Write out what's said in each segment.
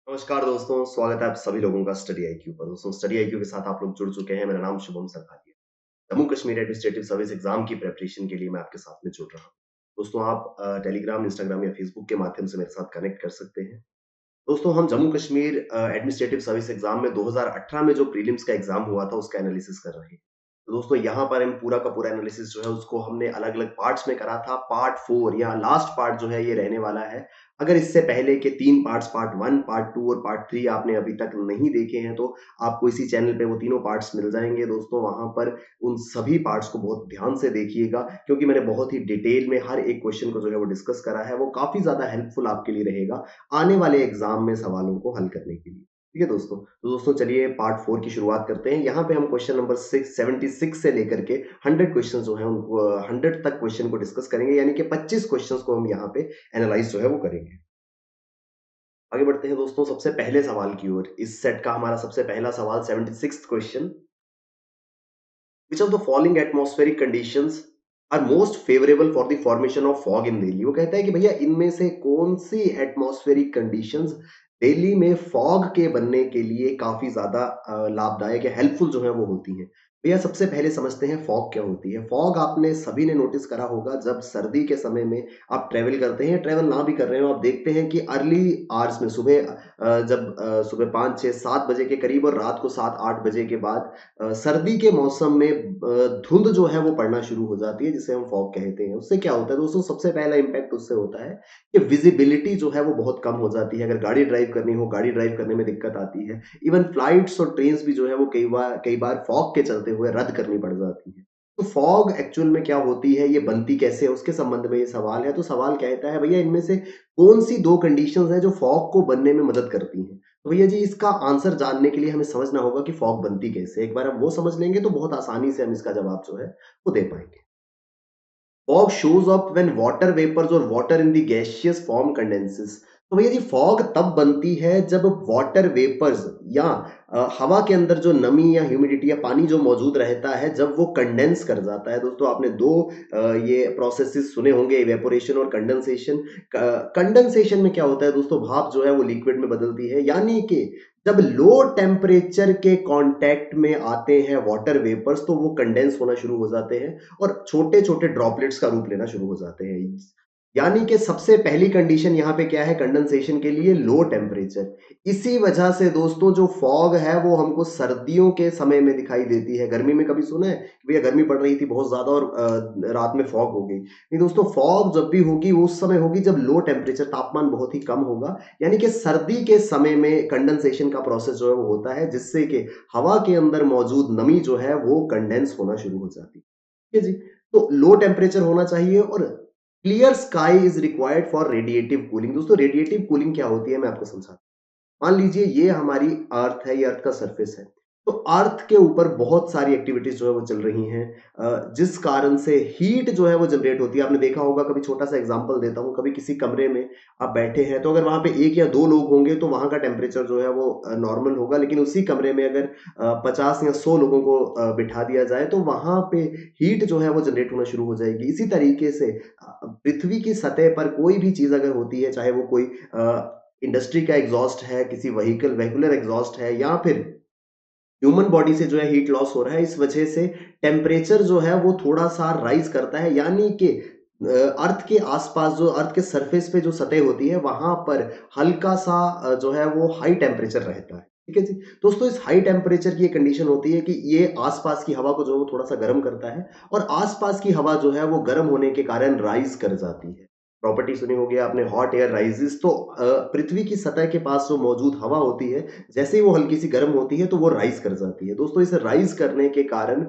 नमस्कार दोस्तों, स्वागत है आप सभी लोगों का स्टडी आईक्यू पर। दोस्तों स्टडी आईक्यू के साथ आप लोग जुड़ चुके हैं। मेरा नाम Shubham Sarkaria. Jammu Kashmir administrative service exam की प्रिपरेशन के लिए मैं आपके साथ में जुड़ रहा हूँ। दोस्तों आप टेलीग्राम, इंस्टाग्राम या फेसबुक के माध्यम से मेरे साथ कनेक्ट कर सकते हैं। दोस्तों हम Jammu Kashmir administrative service exam में 2018 में जो प्रीलिम्स का एग्जाम हुआ था उसका एनालिसिस कर रहे हैं। तो दोस्तों यहाँ पर हम पूरा का पूरा एनालिसिस जो है उसको हमने अलग-अलग पार्ट्स में करा था। पार्ट 4 या लास्ट पार्ट जो है ये रहने वाला है। अगर इससे पहले के 3 पार्ट्स पार्ट 1, पार्ट 2 और पार्ट 3 आपने अभी तक नहीं देखे हैं तो आपको इसी चैनल पे वो तीनों पार्ट्स मिल जाएँगे दोस्तों। वहाँ पर उन सभी पार्ट्स को बहुत ध्यान से देखिएगा क्योंकि मैंने बहुत ही डिटेल में हर एक क्वेश्चन को जो है वो डिस्कस करा है। वो काफ़ी ज़्यादा हेल्पफुल आपके लिए रहेगा आने वाले एग्जाम में सवालों को हल करने के लिए। ठीक है दोस्तों? तो दोस्तों चलिए पार्ट 4 की शुरुआत करते हैं। यहाँ पे हम क्वेश्चन नंबर 76 से लेकर के 100 क्वेश्चन जो हैं उनको 100 तक क्वेश्चन को डिस्कस करेंगे यानी कि 25 क्वेश्चंस को हम यहाँ पे एनालाइज़ जो है वो करेंगे। आगे बढ़ते हैं दोस्तों सबसे पहले सवाल की ओर। इस सेट का हमारा सबसे पहला सवाल 76th question. Which of the following atmospheric conditions are most favourable for the formation of fog in Delhi? वो कहता है कि भैया इनमें से कौन-सी एटमॉस्फेरिक कंडीशंस दिल्ली में फॉग के बनने के लिए काफ़ी ज़्यादा लाभदायक या हेल्पफुल जो है वो होती हैं। भैया सबसे पहले समझते हैं फॉग क्या होती है। फॉग आपने सभी ने नोटिस करा होगा जब सर्दी के समय में आप ट्रैवल करते हैं, ट्रैवल ना भी कर रहे हो, आप देखते हैं कि अर्ली आवर्स में जब सुबह 5, 6, 7 बजे के करीब और रात को 7, 8 बजे के बाद सर्दी के मौसम में धुंध जो है वो पड़ना शुरू हो जाती है जिसे हम फॉग कहते हैं। उससे क्या होता है दोस्तों सबसे पहला इम्पैक्ट उससे होता है कि विजिबिलिटी जो है वो बहुत कम हो जाती है। अगर गाड़ी ड्राइव करनी हो, गाड़ी ड्राइव करने में दिक्कत आती है। इवन फ्लाइट्स और ट्रेन्स भी जो है वो कई बार फॉग के चलते हुए रद्द करनी पड़ जाती है। तो फॉग एक्चुअल में क्या होती है, ये बनती कैसे है उसके संबंध में ये सवाल है। तो सवाल कहता है भैया इनमें से कौन-सी 2 कंडीशंस हैं जो फॉग को बनने में मदद करती हैं? तो भैया जी इसका आंसर जानने के लिए हमें समझना होगा कि फॉग बनती कैसे है। एक बार हम वो समझ लेंगे तो बहुत आसानी से हम इसका जवाब जो है वो दे पाएँगे। Fog shows up when water vapours और water in the gaseous form condenses. तो भैया जी फॉग तब बनती है जब वाटर वेपर्स या हवा के अंदर जो नमी या ह्यूमिडिटी या पानी जो मौजूद रहता है जब वो कंडेंस कर जाता है। दोस्तों आपने दो ये प्रोसेसेस सुने होंगे, इवेपोरेशन और कंडेंसेशन। कंडेंसेशन में क्या होता है दोस्तों, भाप जो है वो लिक्विड में बदलती है यानी कि जब लो टेम्परेचर के कांटेक्ट में आते हैं वाटर वेपर्स तो वो कंडेंस होना शुरू हो जाते हैं और छोटे-छोटे ड्रॉपलेट्स का रूप लेना शुरू हो जाते हैं। यानी कि सबसे पहली कंडीशन यहाँ पे क्या है कंडेंसेशन के लिए, लो टेम्परेचर। इसी वजह से दोस्तों जो फॉग है वो हमको सर्दियों के समय में दिखाई देती है। गर्मी में कभी सुना है कि भैया गर्मी पड़ रही थी बहुत ज़्यादा और रात में फॉग हो गई। नहीं दोस्तों, फॉग जब भी होगी वो उस समय होगी जब लो टेम्परेचर, तापमान बहुत ही कम होगा। यानी कि सर्दी के समय में कंडेंसेशन का प्रोसेस जो है वो होता है जिससे कि हवा के अंदर मौजूद नमी जो है वो कंडेंस होना शुरू हो जाती है। ठीक है जी। तो लो टेम्परेचर होना चाहिए और clear sky is required for radiative cooling. दोस्तों रेडिएटिव कूलिंग क्या होती है मैं आपको समझाता हूँ। मान लीजिए ये हमारी अर्थ है, ये अर्थ का सरफेस है। तो अर्थ के ऊपर बहुत सारी एक्टिविटीज़ जो है वो चल रही हैं जिस कारण से हीट जो है वो जनरेट होती है। आपने देखा होगा, कभी छोटा-सा एग्ज़ाम्पल देता हूँ, कभी किसी कमरे में आप बैठे हैं, तो अगर वहाँ पे 1 या 2 लोग होंगे तो वहाँ का टेम्परेचर जो है वो नॉर्मल होगा। लेकिन उसी कमरे में अगर 50 या 100 लोगों को बिठा दिया जाए तो वहाँ पे हीट जो है वो जनरेट होना शुरू हो जाएगी। इसी तरीके से पृथ्वी की सतह पर कोई भी चीज़ अगर होती है, चाहे वो कोई इंडस्ट्री का एग्जॉस्ट है, किसी व्हीकुलर एग्जॉस्ट है या फिर ह्यूमन बॉडी से जो है हीट लॉस हो रहा है, इस वजह से टेम्परेचर जो है वो थोड़ा-सा राइज़ करता है। यानी कि अर्थ के आस-पास जो अर्थ के सरफेस पे जो सतह होती है, वहाँ पर हल्का-सा जो है वो हाई टेम्परेचर रहता है। ठीक है जी? दोस्तों इस हाई टेम्परेचर की ये कंडीशन होती है कि ये आस-पास की हवा को जो है वो थोड़ा-सा गर्म करता है और आस-पास की हवा जो है वो गर्म होने के कारण राइज़ कर जाती है। प्रॉपर्टी सुनी होगी आपने, हॉट एयर राइज़ेज़। तो पृथ्वी की सतह के पास जो मौजूद हवा होती है, जैसे ही वो हल्की-सी गर्म होती है, तो वो राइज़ कर जाती है। दोस्तों इस राइज़ करने के कारण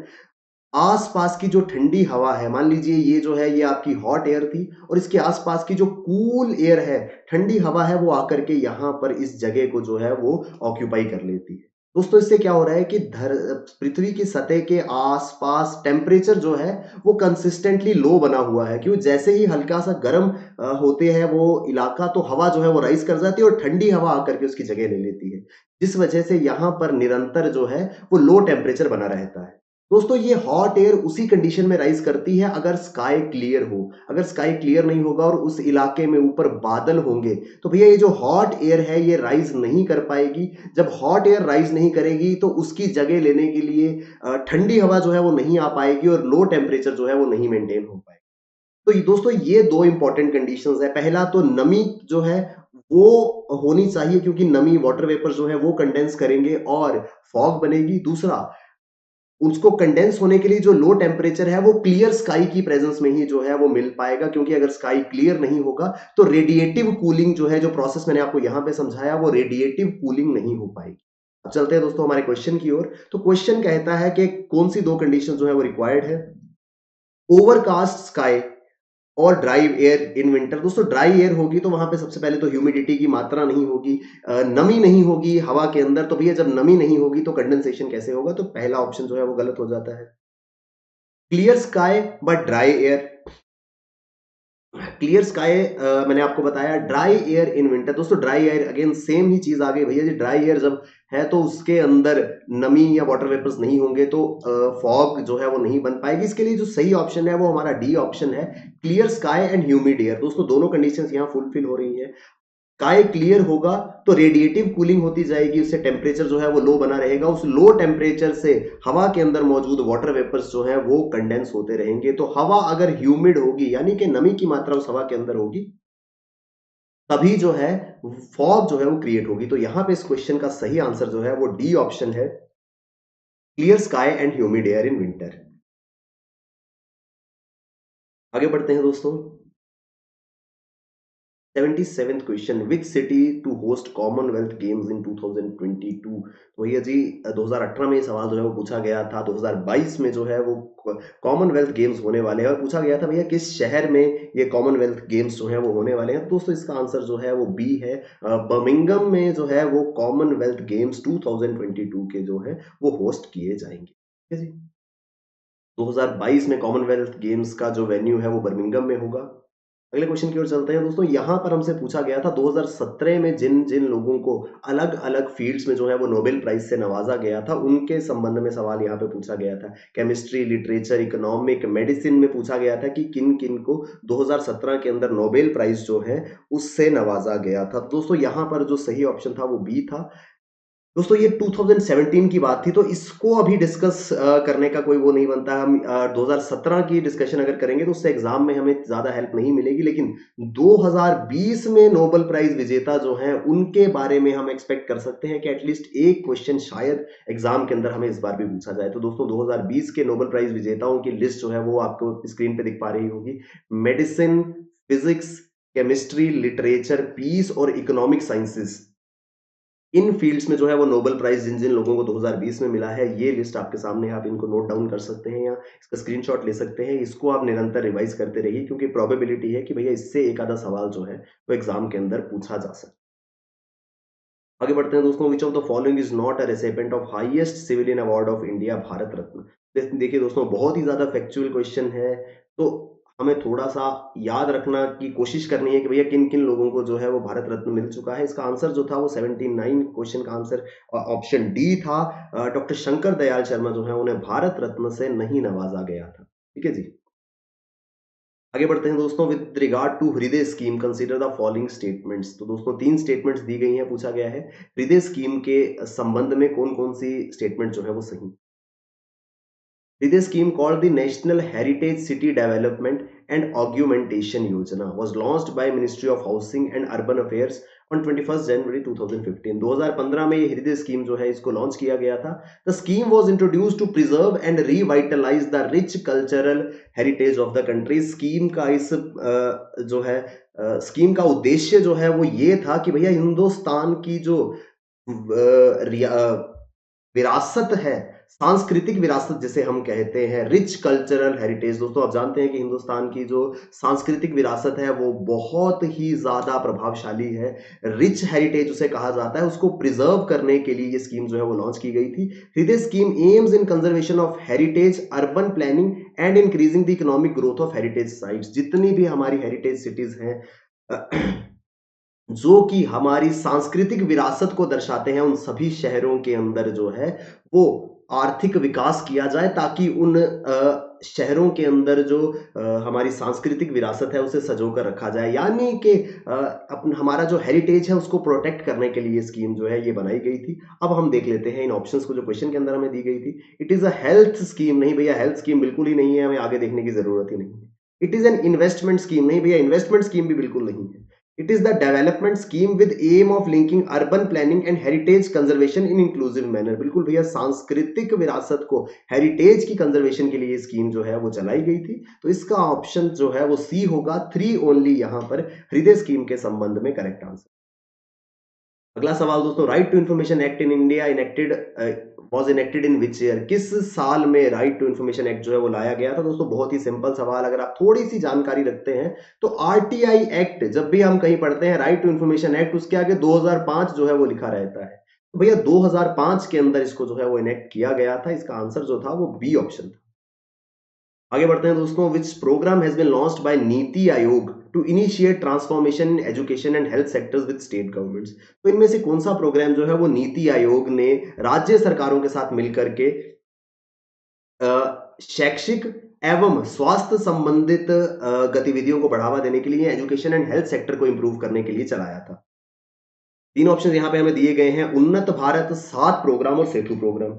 आस-पास की जो ठंडी हवा है, मान लीजिए ये जो है ये आपकी हॉट एयर थी और इसके आस-पास की जो कूल एयर है, ठंडी हवा है, वो आकर के यहाँ पर इस जगह को जो है वो ऑक्यूपाई कर लेती है। दोस्तों इससे क्या हो रहा है कि पृथ्वी की सतह के आस-पास टेम्परेचर जो है वो कंसिस्टेंटली लो बना हुआ है। क्यों? जैसे ही हल्का-सा गर्म होते हैं वो इलाका, तो हवा जो है वो राइज़ कर जाती है और ठंडी हवा आकर के उसकी जगह ले लेती है। जिस वजह से यहाँ पर निरंतर जो है वो लो टेम्परेचर बना रहता है। दोस्तों ये हॉट एयर उसी कंडीशन में राइज करती है अगर स्काई क्लियर हो। अगर स्काई क्लियर नहीं होगा और उस इलाके में ऊपर बादल होंगे तो भैया ये जो हॉट एयर है ये राइज नहीं कर पाएगी। जब हॉट एयर राइज नहीं करेगी तो उसकी जगह लेने के लिए ठंडी हवा जो है वो नहीं आ पाएगी और लो टेम्परेचर जो है वो नहीं मेंटेन हो पाएगा। तो दोस्तों ये दो इंपॉर्टेंट कंडीशंस है। पहला तो नमी जो है वो होनी चाहिए क्योंकि नमी वाटर वेपर जो है वो कंडेंस करेंगे और फॉग बनेगी। दूसरा, उसको कंडेंस होने के लिए जो लो टेम्परेचर है वो क्लियर स्काई की प्रेजेंस में ही जो है वो मिल पाएगा, क्योंकि अगर स्काई क्लियर नहीं होगा तो रेडिएटिव कूलिंग जो है, जो प्रोसेस मैंने आपको यहां पे समझाया, वो रेडिएटिव कूलिंग नहीं हो पाएगी। अब चलते हैं दोस्तों हमारे क्वेश्चन की ओर। तो क्वेश्चन कहता है कि कौन सी दो कंडीशन जो है वो रिक्वायर्ड है। ओवरकास्ट स्काई और ड्राई एयर इन विंटर। दोस्तों ड्राई एयर होगी तो वहां पे सबसे पहले तो ह्यूमिडिटी की मात्रा नहीं होगी, नमी नहीं होगी हवा के अंदर। तो भैया जब नमी नहीं होगी तो कंडेंसेशन कैसे होगा? तो पहला ऑप्शन जो है वो गलत हो जाता है। Clear sky but dry air. Clear sky मैंने आपको बताया। Dry air in winter. दोस्तों ड्राई एयर अगेन सेम ही चीज आ गई भैया जी। ड्राई एयर जब है तो उसके अंदर नमी या वाटर वेपर्स नहीं होंगे तो फॉग जो है वो नहीं बन पाएगी। इसके लिए जो सही ऑप्शन है वो हमारा डी ऑप्शन है, clear sky and humid air. दोस्तों दोनों कंडीशंस यहाँ फुलफिल हो रही है। स्काई क्लियर होगा तो रेडिएटिव कूलिंग होती जाएगी, उससे टेम्परेचर जो है वो लो बना रहेगा। उस लो टेम्परेचर से हवा के अंदर मौजूद वाटर वेपर्स जो है वो कंडेंस होते रहेंगे। तो हवा अगर ह्यूमिड होगी यानी कि नमी की मात्रा उस हवा के अंदर होगी तभी जो है फॉग जो है वो क्रिएट होगी। तो यहां पे इस क्वेश्चन का सही आंसर जो है वो डी ऑप्शन है, clear sky and humid air in winter. आगे बढ़ते हैं दोस्तों। 77th question, which city to host Commonwealth Games in 2022। तो भैया जी 2018 में ये सवाल जो है वो पूछा गया था। 2022 में जो है वो कॉमनवेल्थ गेम्स होने वाले हैं और पूछा गया था भैया किस शहर में ये कॉमनवेल्थ गेम्स जो है वो होने वाले हैं। तो दोस्तों इसका आंसर जो है वो बी है, बर्मिंघम में जो है वो कॉमनवेल्थ गेम्स 2022 के जो है वो होस्ट किए जाएंगे। ठीक है जी। 2022 में कॉमनवेल्थ गेम्स का जो वेन्यू है वो बर्मिंघम में होगा। अगले क्वेश्चन की ओर चलते हैं दोस्तों। यहां पर हमसे पूछा गया था 2017 में जिन जिन लोगों को अलग अलग फील्ड्स में जो है वो नोबेल प्राइज से नवाजा गया था उनके संबंध में सवाल यहाँ पे पूछा गया था। केमिस्ट्री, लिटरेचर, इकोनॉमिक, मेडिसिन में पूछा गया था कि किन किन को 2017 के अंदर नोबेल प्राइज जो है उससे नवाजा गया था। दोस्तों यहाँ पर जो सही ऑप्शन था वो बी था। दोस्तों ये 2017 की बात थी तो इसको अभी डिस्कस करने का कोई वो नहीं बनता। हम 2017 की डिस्कशन अगर करेंगे तो उससे एग्जाम में हमें ज्यादा हेल्प नहीं मिलेगी, लेकिन 2020 में नोबेल प्राइज विजेता जो हैं उनके बारे में हम एक्सपेक्ट कर सकते हैं कि एटलीस्ट एक क्वेश्चन शायद एग्जाम के अंदर हमें इस बार भी पूछा जाए। तो दोस्तों 2020 के नोबेल प्राइज विजेताओं की लिस्ट जो है वो आपको स्क्रीन पे दिख पा रही होगी। Medicine, physics, chemistry, literature, peace और इकोनॉमिक साइंसेस, इन फील्ड्स में जो है वो नोबेल प्राइज जिन जिन लोगों को 2020 में मिला है ये लिस्ट आपके सामने है। आप इनको नोट डाउन कर सकते हैं या इसका स्क्रीनशॉट ले सकते हैं। इसको आप निरंतर रिवाइज करते रहिए क्योंकि प्रोबेबिलिटी है कि भैया इससे एक आधा सवाल जो है वो एग्जाम के अंदर पूछा जा सकता है। आगे बढ़ते हैं दोस्तों। Which of the following is not a recipient of highest civilian award of India, Bharat Ratna. देखिए दोस्तों बहुत ही ज्यादा फैक्चुअल क्वेश्चन है तो हमें थोड़ा सा याद रखना की कोशिश करनी है कि भैया किन किन लोगों को जो है वो भारत रत्न मिल चुका है। इसका आंसर जो था वो 79, क्वेश्चन का आंसर ऑप्शन डी था। डॉक्टर शंकर दयाल शर्मा जो है उन्हें भारत रत्न से नहीं नवाजा गया था। ठीक है जी। आगे बढ़ते हैं दोस्तों। विद रिगार्ड टू हृदय scheme consider the following statements. तो दोस्तों तीन स्टेटमेंट्स दी गई हैं, पूछा गया है हृदय स्कीम के संबंध में कौन कौन सी स्टेटमेंट जो है वो सही। हृदय scheme called the National Heritage City Development and Augmentation Yojana was launched by Ministry of Housing and Urban Affairs on 21st January 2015। 2015 में ये हृदय स्कीम जो है इसको लॉन्च किया गया था। The scheme was introduced to preserve and revitalize the rich cultural heritage of the country। Scheme का इस जो है स्कीम का उद्देश्य जो है वो ये था कि भैया हिंदुस्तान की जो विरासत है, सांस्कृतिक विरासत जिसे हम कहते हैं, रिच कल्चरल हेरिटेज। दोस्तों आप जानते हैं कि हिंदुस्तान की जो सांस्कृतिक विरासत है वो बहुत ही ज्यादा प्रभावशाली है। रिच हेरिटेज उसे कहा जाता है। उसको प्रिजर्व करने के लिए ये स्कीम जो है वो लॉन्च की गई थी। हृदय scheme AIIMS in conservation of heritage, urban planning and increasing the economic growth of heritage sites. जितनी भी हमारी हेरिटेज सिटीज हैं जो कि हमारी सांस्कृतिक विरासत को दर्शाते हैं, उन सभी शहरों के अंदर जो है वो आर्थिक विकास किया जाए ताकि उन शहरों के अंदर जो हमारी सांस्कृतिक विरासत है उसे संजोकर रखा जाए, यानी कि हमारा जो हेरिटेज है उसको प्रोटेक्ट करने के लिए स्कीम जो है ये बनाई गई थी। अब हम देख लेते हैं इन ऑप्शंस को जो क्वेश्चन के अंदर हमें दी गई थी। It is a health scheme, नहीं भैया हेल्थ स्कीम बिल्कुल ही नहीं है, हमें आगे देखने की जरूरत ही नहीं है। It is an investment scheme, नहीं भैया इन्वेस्टमेंट स्कीम भी बिल्कुल नहीं है। It is the development scheme with aim of linking urban planning and heritage conservation in inclusive manner, बिल्कुल भैया सांस्कृतिक विरासत को हेरिटेज की कंजर्वेशन के लिए स्कीम जो है वो चलाई गई थी। तो इसका ऑप्शन जो है वो सी होगा, 3 ओनली यहां पर हृदय स्कीम के संबंध में करेक्ट आंसर। अगला सवाल दोस्तों, right to information act in India enacted was enacted in which year, किस साल में राइट टू इंफॉर्मेशन एक्ट जो है वो लाया गया था। दोस्तों बहुत ही सिंपल सवाल, अगर आप थोड़ी सी जानकारी रखते हैं तो आरटीआई एक्ट, जब भी हम कहीं पढ़ते हैं राइट टू इंफॉर्मेशन एक्ट, उसके आगे 2005 जो है वो लिखा रहता है। तो भैया 2005 के अंदर इसको जो है वो इनेक्ट किया गया था। इसका आंसर जो था वो बी ऑप्शन था। आगे बढ़ते हैं दोस्तों, which programme has been launched by NITI Aayog to initiate transformation in education and health sectors with state governments. तो इनमें से कौन सा प्रोग्राम जो है वो नीति आयोग ने राज्य सरकारों के साथ मिलकर के शैक्षिक एवं स्वास्थ्य संबंधित गतिविधियों को बढ़ावा देने के लिए, एजुकेशन एंड हेल्थ सेक्टर को इंप्रूव करने के लिए चलाया था। 3 ऑप्शन यहां पे हमें दिए गए हैं, उन्नत भारत, 7 प्रोग्राम और सेतु प्रोग्राम।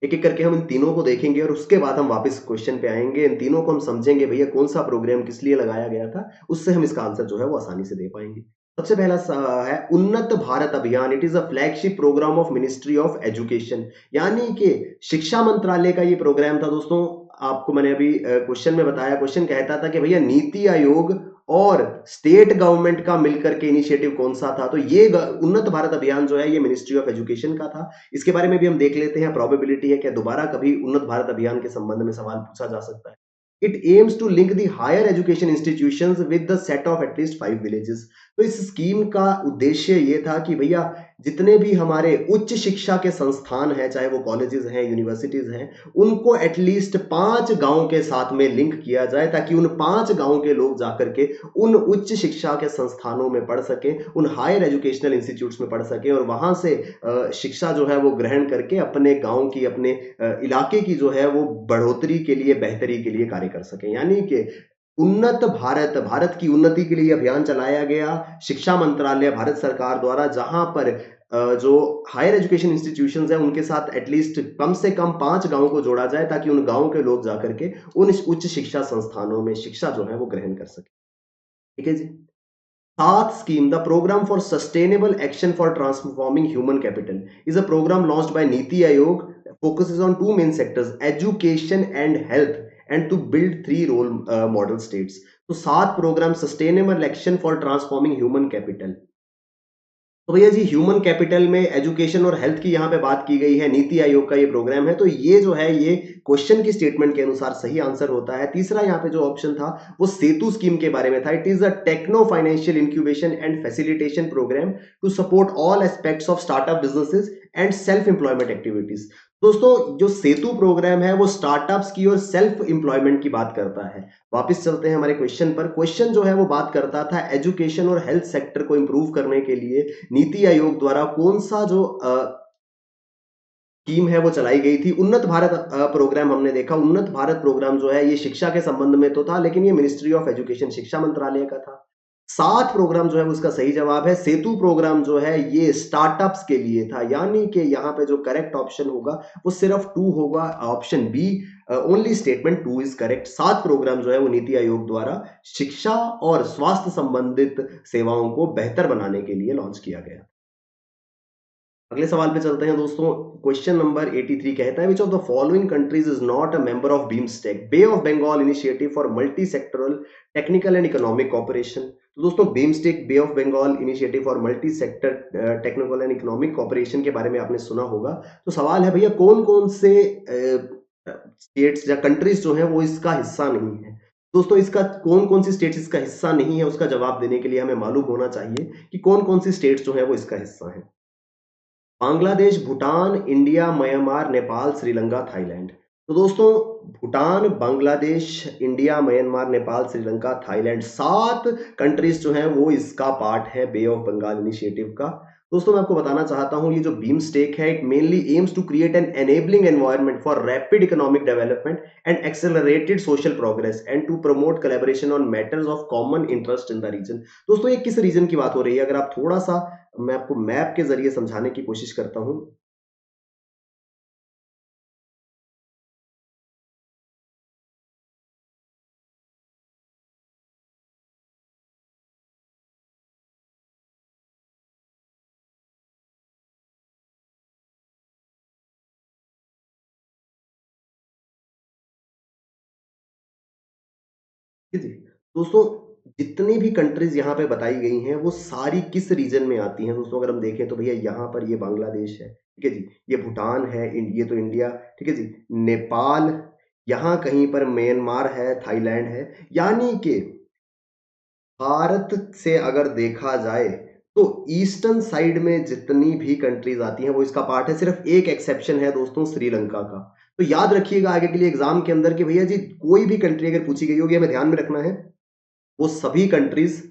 एक एक करके हम इन तीनों को देखेंगे और उसके बाद हम वापस क्वेश्चन पे आएंगे। इन तीनों को हम समझेंगे भैया कौन सा प्रोग्राम किस लिए लगाया गया था, उससे हम इसका आंसर जो है वो आसानी से दे पाएंगे। सबसे पहला है Unnat Bharat Abhiyan. It is a flagship programme of ministry of education, यानी कि शिक्षा मंत्रालय का ये प्रोग्राम था दोस्तों। आपको मैंने अभी क्वेश्चन में बताया, क्वेश्चन कहता था कि भैया नीति आयोग और स्टेट गवर्नमेंट का मिलकर के इनिशिएटिव कौन सा था। तो ये उन्नत भारत अभियान जो है ये मिनिस्ट्री ऑफ एजुकेशन का था। इसके बारे में भी हम देख लेते हैं, प्रोबेबिलिटी है कि दोबारा कभी उन्नत भारत अभियान के संबंध में सवाल पूछा जा सकता है। It aims to link the higher education institutions with the set of at least 5 villages. तो इस स्कीम का उद्देश्य ये था कि भैया जितने भी हमारे उच्च शिक्षा के संस्थान हैं, चाहे वो कॉलेजेस हैं, यूनिवर्सिटीज हैं, उनको एटलीस्ट 5 गांव के साथ में लिंक किया जाए ताकि उन 5 गांव के लोग जाकर के उन उच्च शिक्षा के संस्थानों में पढ़ सके, उन हायर एजुकेशनल इंस्टीट्यूट्स में पढ़ सके और वहां से शिक्षा जो है वो ग्रहण करके अपने गांव की, अपने इलाके की जो है वो बढ़ोतरी के लिए, बेहतरी के लिए कार्य कर सके। यानी कि उन्नत भारत, भारत की उन्नति के लिए अभियान चलाया गया शिक्षा मंत्रालय भारत सरकार द्वारा, जहां पर जो हायर एजुकेशन इंस्टीट्यूशंस हैं उनके साथ एटलीस्ट कम से कम 5 गांव को जोड़ा जाए ताकि उन गांव के लोग जाकर के उन उच्च शिक्षा संस्थानों में शिक्षा जो है वो ग्रहण कर सके। ठीक है जी। 7th scheme, the program for sustainable action for transforming human capital, is a program launched by Niti Aayog, focuses on 2 main sectors, education and health, and to build 3 role model states. तो 7 programme sustainable action for transforming human capital. तो भैया जी human capital में education और health की यहाँ पे बात की गई है, नीति आयोग का ये प्रोग्राम है। तो ये जो है ये क्वेश्चन की स्टेटमेंट के अनुसार सही आंसर होता है। तीसरा यहाँ पे जो ऑप्शन था वो सेतु स्कीम के बारे में था। It is a techno financial incubation and facilitation programme to support all aspects of startup businesses and self employment activities. दोस्तों जो सेतु प्रोग्राम है वो स्टार्टअप्स की और सेल्फ एम्प्लॉयमेंट की बात करता है। वापस चलते हैं हमारे क्वेश्चन पर। क्वेश्चन जो है वो बात करता था एजुकेशन और हेल्थ सेक्टर को इंप्रूव करने के लिए नीति आयोग द्वारा कौन सा जो स्कीम है वो चलाई गई थी। उन्नत भारत प्रोग्राम हमने देखा। उन्नत भारत प्रोग्राम जो है ये शिक्षा के संबंध में तो था, लेकिन ये मिनिस्ट्री ऑफ एजुकेशन, शिक्षा मंत्रालय का था। 7 प्रोग्राम जो है उसका सही जवाब है। सेतु प्रोग्राम जो है ये स्टार्टअप्स के लिए था, यानी कि यहाँ पे जो करेक्ट ऑप्शन होगा वो सिर्फ 2 होगा, option B. Only statement 2 is correct. 7 programme जो है वो नीति आयोग द्वारा शिक्षा और स्वास्थ्य संबंधित सेवाओं को बेहतर बनाने के लिए लॉन्च किया गया। अगले सवाल पे चलते हैं दोस्तों। क्वेश्चन नंबर 83 कहता है which of the following countries is not a member of BIMSTEC, Bay of Bengal initiative for multi sectoral technical and economic cooperation. तो दोस्तों BIMSTEC, Bay of Bengal initiative for multi sector technical and economic cooperation के बारे में आपने सुना होगा। तो सवाल है भैया कौन कौन से स्टेट्स या कंट्रीज जो है वो इसका हिस्सा नहीं है। दोस्तों इसका कौन कौन सी स्टेट्स इसका हिस्सा नहीं है उसका जवाब देने के लिए हमें मालूम होना चाहिए कि कौन कौन सी स्टेट्स जो है वो इसका हिस्सा है। Bangladesh, Bhutan, India, Myanmar, Nepal, Sri Lanka, Thailand. तो दोस्तों Bhutan, Bangladesh, India, Myanmar, Nepal, Sri Lanka, Thailand, 7 countries जो हैं वो इसका पार्ट है बे ऑफ बंगाल इनिशिएटिव का। दोस्तों मैं आपको बताना चाहता हूं, ये जो बीम स्टेक है, it mainly aims to create an enabling environment for rapid economic development and accelerated social progress and to promote collaboration on matters of common interest in the region. दोस्तों ये किस रीजन की बात हो रही है, अगर आप थोड़ा सा मैं आपको मैप के जरिए समझाने की कोशिश करता हूं। जी, दोस्तों जितनी भी कंट्रीज़ यहाँ पे बताई गई हैं, वो सारी किस रीजन में आती हैं? दोस्तों अगर हम देखें तो भैया यहाँ पर ये बांग्लादेश है, ठीक है जी? ये भूटान है, ये तो इंडिया, ठीक है जी? नेपाल, यहाँ कहीं पर म्यांमार है, थाईलैंड है, यानी कि भारत से अगर देखा जाए, तो ईस्टर्न साइड में जितनी भी कंट्रीज़ आती हैं, वो इसका पार्ट है। सिर्फ़ एक एक्सेप्शन है दोस्तों, श्रीलंका का। तो याद रखिएगा आगे के लिए एग्ज़ाम के अंदर कि भैया जी कोई भी कंट्री अगर पूछी गई होगी, हमें ध्यान में रखना है, वो सभी कंट्रीज़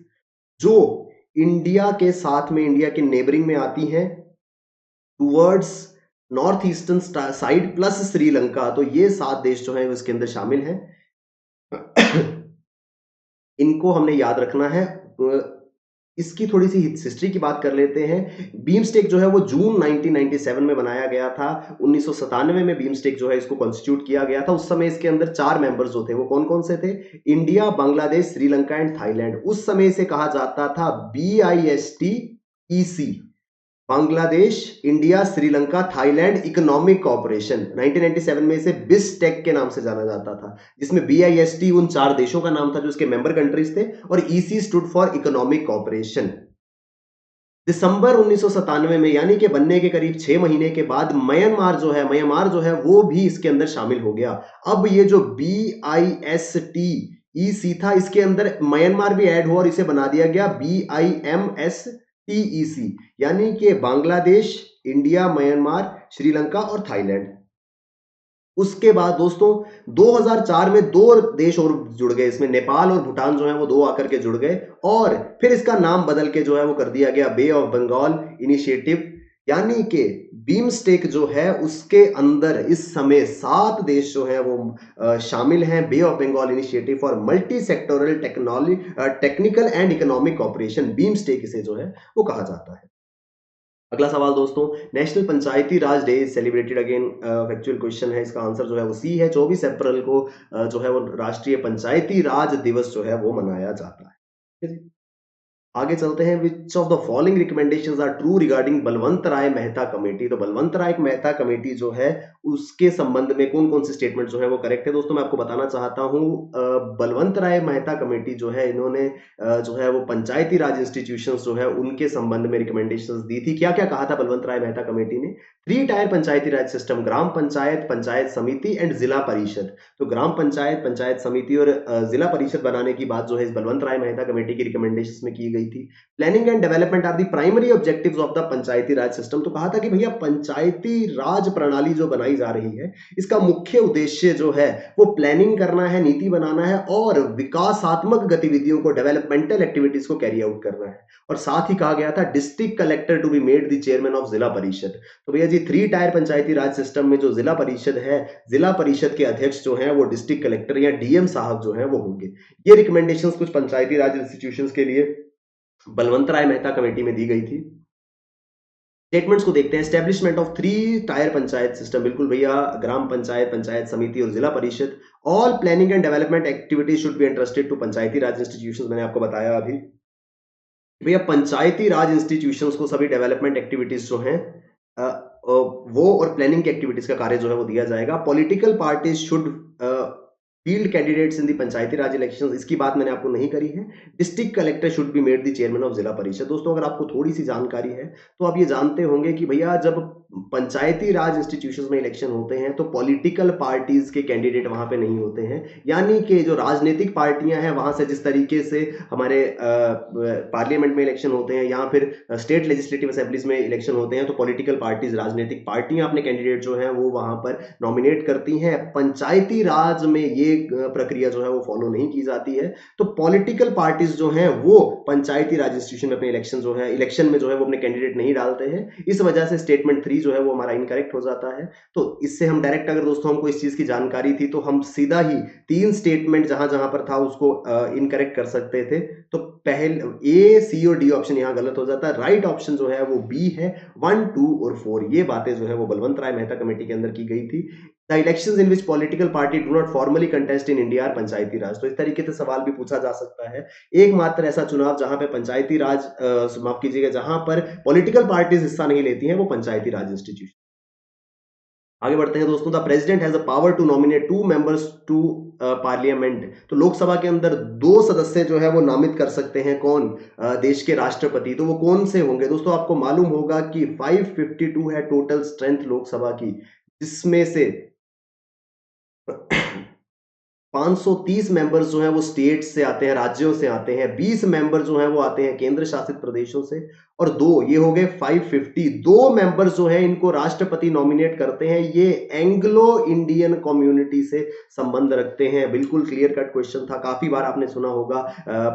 जो इंडिया के साथ में, इंडिया के नेबरिंग में आती हैं, towards north eastern side plus Sri Lanka, तो ये 7 देश जो हैं, वो इसके अंदर शामिल हैं। इनको हमने याद रखना है। इसकी थोड़ी-सी हिस्ट्री की बात कर लेते हैं। बीमस्टेक जो है वो जून 1997 में बनाया गया था। 1997 में बीमस्टेक जो है इसको कॉन्स्टिट्यूट किया गया था। उस समय इसके अंदर 4 मेंबर्स जो थे वो कौन-कौन से थे? India, Bangladesh, Sri Lanka and Thailand. उस समय इसे कहा जाता था BISTEC। Bangladesh, India, Sri Lanka, Thailand economic corporation. 1997 में इसे बिस्टेक के नाम से जाना जाता था, जिसमें BIST उन 4 देशों का नाम था जो इसके मेंबर कंट्रीज थे, और EC stood for economic corporation. दिसंबर 1997 में, यानी कि बनने के करीब 6 महीने के बाद, म्यांमार जो है वो भी इसके अंदर शामिल हो गया। अब ये जो BISTEC था, इसके अंदर म्यांमार भी ऐड हुआ और इसे बना दिया गया BIMSTEC, यानी कि बांग्लादेश, इंडिया, म्यांमार, श्रीलंका और थाईलैंड। उसके बाद दोस्तों 2004 में 2 देश और जुड़ गए इसमें, नेपाल और भूटान जो है वो 2 आकर के जुड़ गए, और फिर इसका नाम बदल के जो है वो कर दिया गया बे ऑफ बंगाल इनिशिएटिव। यानी कि बीमस्टेक जो है उसके अंदर इस समय 7 देश जो है वो शामिल हैं। Bay of Bengal initiative for multi sectoral technical and economic corporation, BIMSTEC इसे जो है वो कहा जाता है। अगला सवाल दोस्तों, national Panchayati Raj day is celebrated again, factual question है, इसका आंसर जो है वो सी है। 24 अप्रैल को जो है वो राष्ट्रीय पंचायती राज दिवस जो है वो मनाया जाता है। ठीक है जी? आगे चलते हैं। Which of the following recommendations are true regarding Balwant Rai Mehta committee. तो बलवंत राय मेहता कमेटी जो है उसके संबंध में कौन कौन सी स्टेटमेंट जो है वो करेक्ट है? दोस्तों मैं आपको बताना चाहता हूं, बलवंत राय मेहता कमेटी जो है, इन्होंने जो है वो पंचायती राज इंस्टीट्यूशंस जो है उनके संबंध में रिकमेंडेशंस दी थी। क्या क्या कहा था बलवंत राय मेहता कमेटी ने? 3 टायर पंचायती राज सिस्टम, ग्राम पंचायत, पंचायत समिति एंड जिला परिषद। तो ग्राम पंचायत, पंचायत समिति और जिला परिषद बनाने की बात जो है इस बलवंत राय मेहता कमेटी की रिकमेंडेशंस में की गई थी। Planning and development are the primary objectives of the Panchayati Raj system. तो कहा था कि भैया पंचायती राज प्रणाली जो बनाई जा रही है, इसका मुख्य उद्देश्य जो है वो प्लानिंग करना है, नीति बनाना है और विकासात्मक गतिविधियों को, डेवलपमेंटल एक्टिविटीज को कैरी आउट करना है। और साथ ही कहा गया था district collector to be made the chairman of Zila Parishad. तो भैया जी 3 टायर पंचायती राज सिस्टम में जो जिला परिषद है, जिला परिषद के अध्यक्ष जो हैं वो डिस्ट्रिक्ट कलेक्टर या डीएम साहब जो हैं वो होंगे। ये रिकमेंडेशंस कुछ पंचायती राज इंस्टीट्यूशंस के लिए बलवंत राय मेहता कमेटी में दी गई थी। स्टेटमेंट्स को देखते हैं। Establishment of 3 tier panchayat system, बिल्कुल भैया, ग्राम पंचायत, पंचायत समिति और Zila Parishad. All planning and development activities should be entrusted to Panchayati Raj institutions, मैंने आपको बताया अभी। भैया पंचायती राज इंस्टीट्यूशंस को सभी डेवलपमेंट एक्टिविटीज जो हैं वो और प्लानिंग की एक्टिविटीज का कार्य जो है वो दिया जाएगा। Political parties should field candidates in the Panchayati Raj elections, इसकी बात मैंने आपको नहीं करी है। District collector should be made the chairman of Zila परिषद। दोस्तों अगर आपको थोड़ी सी जानकारी है तो आप ये जानते होंगे कि भैया जब पंचायती राज इंस्टीट्यूशंस में इलेक्शन होते हैं तो पॉलिटिकल पार्टीज के कैंडिडेट वहां पे नहीं होते हैं, यानी कि जो राजनीतिक पार्टियां हैं वहां से जिस तरीके से हमारे पार्लियामेंट में इलेक्शन होते हैं या फिर स्टेट लेजिस्लेटिव असेंबलीज में इलेक्शन होते हैं तो पॉलिटिकल पार्टीज, राजनीतिक पार्टियां अपने कैंडिडेट जो है वो वहां पर नॉमिनेट करती हैं। पंचायती राज में ये प्रक्रिया जो है वो फॉलो नहीं की जाती है। तो पॉलिटिकल पार्टीज जो हैं वो पंचायती राज इंस्टीट्यूशन में अपने इलेक्शन में जो है वो अपने कैंडिडेट नहीं डालते हैं। इस वजह से स्टेटमेंट 3 जो है वो हमारा इनकरेक्ट हो जाता है। तो इससे हम डायरेक्ट, अगर दोस्तों हमको इस चीज की जानकारी थी तो हम सीधा ही 3 स्टेटमेंट जहां जहां पर था उसको इनकरेक्ट कर सकते थे। तो पहले ए, सी और डी ऑप्शन यहां गलत हो जाता है। राइट ऑप्शन जो है वो बी है। 1, 2 और 4 ये बातें जो है वो बलवंत राय मेहता कमेटी के अंदर की गई थी। The elections in which political party do not formally contest in India are panchayati raj. तो इस तरीके से सवाल भी पूछा जा सकता है। एकमात्र ऐसा चुनाव जहां पे पंचायती राज, माफ कीजिएगा, जहां पर पॉलिटिकल पार्टीज हिस्सा नहीं लेती हैं वो पंचायती राज इंस्टीट्यूशन। आगे बढ़ते हैं दोस्तों। The president has a power to nominate 2 members to parliament. तो लोकसभा के अंदर 2 सदस्य जो है वो नामित कर सकते हैं। कौन? देश के राष्ट्रपति। तो वो कौन से होंगे दोस्तों? आपको मालूम होगा कि 552 है टोटल स्ट्रेंथ लोकसभा की, जिसमें से 530 मेंबर्स जो हैं वो स्टेट से आते हैं, राज्यों से आते हैं। 20 मेंबर जो हैं वो आते हैं केंद्र शासित प्रदेशों से, और 2 ये हो गए 550। 2 मेंबर्स जो है इनको राष्ट्रपति नॉमिनेट करते हैं। ये एंग्लो इंडियन कम्युनिटी से संबंध रखते हैं। बिल्कुल क्लियर कट क्वेश्चन था, काफी बार आपने सुना होगा।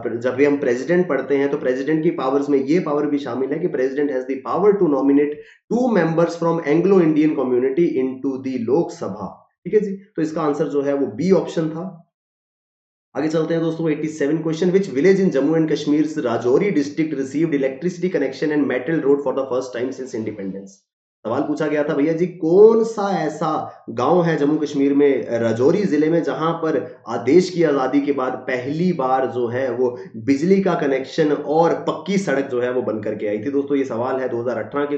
जब भी हम प्रेसिडेंट पढ़ते हैं तो प्रेसिडेंट की पावर्स में ये पावर भी शामिल है कि president has the power to nominate 2 members from Anglo Indian community into the Lok Sabha. ठीक है जी, तो इसका आंसर जो है वो बी ऑप्शन था। आगे चलते हैं दोस्तों। 87 question, which village in Jammu and Kashmir Rajouri district received electricity connection and metal road for the first time since independence. सवाल पूछा गया था भैया जी, कौन सा ऐसा गांव है जम्मू कश्मीर में, राजौरी जिले में, जहां पर देश की आजादी के बाद पहली बार जो है वो बिजली का कनेक्शन और पक्की सड़क जो है वो बन करके आई थी। दोस्तों ये सवाल है 2018 के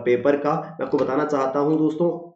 पेपर का। मैं आपको बताना चाहता हूं दोस्तों,